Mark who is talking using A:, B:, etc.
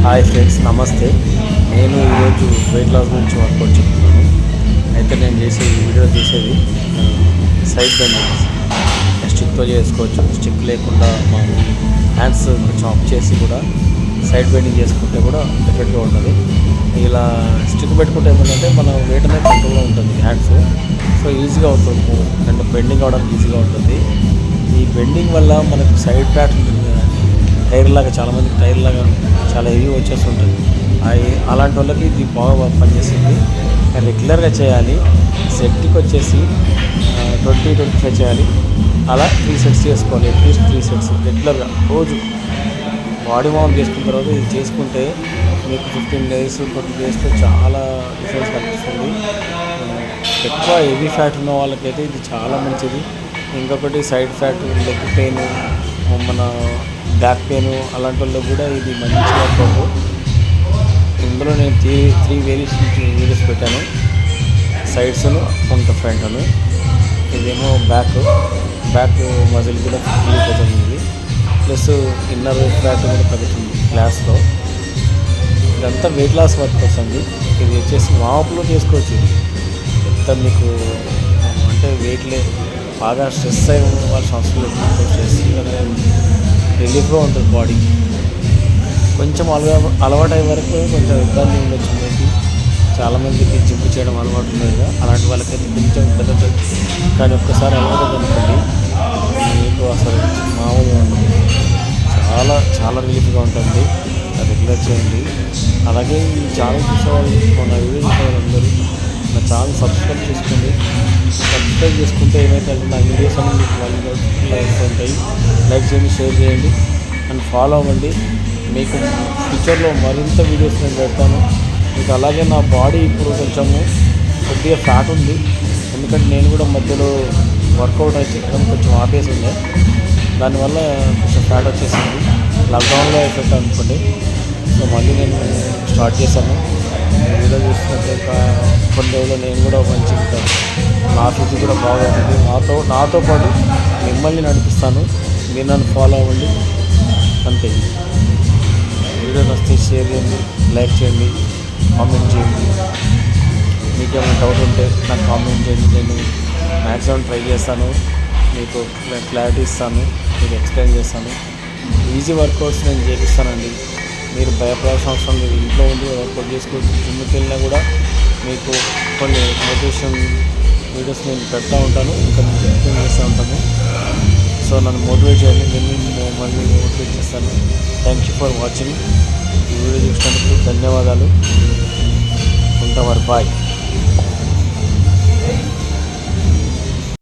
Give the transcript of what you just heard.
A: Hi friends, నమస్తే. నేను ఈరోజు వెయిట్ లాస్ గురించి వర్కౌట్ చెప్తున్నాను. అయితే నేను ఈ వీడియో చేసేది సైడ్ బెండింగ్స్. స్టిక్తో చేసుకోవచ్చు. స్టిక్ లేకుండా మనం హ్యాండ్స్ కొంచెం అప్ చేసి కూడా సైడ్ బెండింగ్ చేసుకుంటే కూడా ఎఫెక్ట్గా ఉంటుంది. ఇలా స్టిక్ పెట్టుకుంటే ఏమంటే మన వెయిట్ అనేది కంట్రోల్లో ఉంటుంది హ్యాండ్స్. సో ఈజీగా అవుతుంది అండ్ బెండింగ్ అవ్వడానికి ఈజీగా ఉంటుంది. ఈ బెండింగ్ వల్ల మనకు సైడ్ ఫ్యాట్ ఉంటుంది కదా, టైర్ లాగా చాలామందికి టైర్ లాగా చాలా హెవీ వచ్చేస్తుంటుంది. అలాంటి వాళ్ళకి ఇది బాగా పనిచేస్తుంది. రెగ్యులర్గా చేయాలి. సెట్కి వచ్చేసి 20-25 చేయాలి. అలా 3 సెట్స్ చేసుకోవాలి. అట్లీస్ట్ 3 సెట్స్ రెగ్యులర్గా రోజు బాడీ వార్మ్ చేసుకున్న తర్వాత ఇది చేసుకుంటే మీకు 15 డేస్ 20 డేస్లో చాలా డిఫరెన్స్ కనిపిస్తుంది. ఎక్కువ హెవీ ఫ్యాట్ ఉన్న వాళ్ళకైతే ఇది చాలా మంచిది. ఇంకొకటి సైడ్ ఫ్యాట్, లెగ్ పెయిన్, మన బ్యాక్ పెయిన్ అలాంటి వాళ్ళకి కూడా ఇది మంచి వర్కౌట్. ఇందులో నేను 3 వేరియేషన్ వీడియోస్ పెట్టాను. సైడ్స్ను ఫ్రంట్ అని. ఇదేమో బ్యాక్ మజిల్ కూడా ఫుల్ తగ్గుతుంది. ప్లస్ ఇన్నర్ ఫ్యాట్ కూడా తగ్గుతుంది క్లాస్లో. ఇదంతా వెయిట్ లాస్ వర్కౌట్స్ అండి. ఇది వచ్చేసి వామప్లో చేసుకోవచ్చు. ఎంత మీకు అంటే వెయిట్లే బాగా స్ట్రెస్ అయి వాళ్ళ అవసరం స్ట్రెస్ రిలీఫ్గా ఉంటుంది బాడీ. కొంచెం అలవాటు అయ్యే వరకు కొంచెం ఇబ్బంది ఉండొచ్చు. మీకు చాలామందికి జిమ్ చేయడం అలవాటు ఉండదు కదా, అలాంటి వాళ్ళకైతే కొంచెం ఇబ్బంది. కానీ ఒక్కసారి అలవాటు అనుకోండి, మీకు అసలు మామూలుగా ఉండదు. చాలా చాలా రిలీఫ్గా ఉంటుంది. రెగ్యులర్ చేయండి. అలాగే ఈ ఛానల్ చూసేవాళ్ళు, మన వీడియో చూసేవాళ్ళందరూ నా ఛానల్ సబ్స్క్రైబ్ చేసుకోండి. సబ్స్క్రైబ్ చేసుకుంటే ఏమైతే నా వీడియోస్ అన్నీ మీకు లైక్స్ ఉంటాయి. లైక్ చేయండి, షేర్ చేయండి అండ్ ఫాలో అవ్వండి. మీకు ఫ్యూచర్లో మరింత వీడియోస్ నేను పెడతాను. మీకు అలాగే నా బాడీ ఇప్పుడు కొద్దిగా ఫ్యాట్ ఉంది. ఎందుకంటే నేను కూడా మధ్యలో వర్కౌట్ అయితే కొంచెం ఆపేసి ఉండే, దానివల్ల కొంచెం ఫ్యాట్ వచ్చేసింది. లాక్డౌన్లో ఎఫెక్ట్ అనుకోండి. సో మళ్ళీ నేను స్టార్ట్ చేశాను. వీడియో చూసుకుంటే కొన్ని రోజులు నేను కూడా మంచిగా నా ఫిజిక్ కూడా బాగుంటుంది. నాతో పాటు మిమ్మల్ని నడిపిస్తాను. మీరు నన్ను ఫాలో అవ్వండి అంతే. వీడియో నచ్చితే షేర్ చేయండి, లైక్ చేయండి, కామెంట్ చేయండి. మీకేమైనా డౌట్ ఉంటే నాకు కామెంట్ చేయండి. నేను మ్యాక్సిమం ట్రై చేస్తాను. మీకు క్లారిటీ ఇస్తాను, మీకు ఎక్స్ప్లెయిన్ చేస్తాను. ఈజీ వర్కౌట్స్ నేను చేపిస్తానండి. మీరు భయపడాల్సిన అవసరం లేదు. ఇంట్లో ఉండి వర్కౌట్ చేసుకోవచ్చు. జిమ్కి వెళ్ళినా కూడా మీకు కొన్ని మోటివేషన్ వీడియోస్ నేను పెడతా ఉంటాను. ఇంకా మీకు ఎక్స్ప్లెయిన్ చేస్తూ ఉంటాను. సో నన్ను మోటివేట్ చేయండి, నేను మళ్ళీ మోటివేట్ చేస్తాను. Thank you for watching. ఈ వీడియో చూసినందుకు ధన్యవాదాలు. ఉంటా మరి, బాయ్.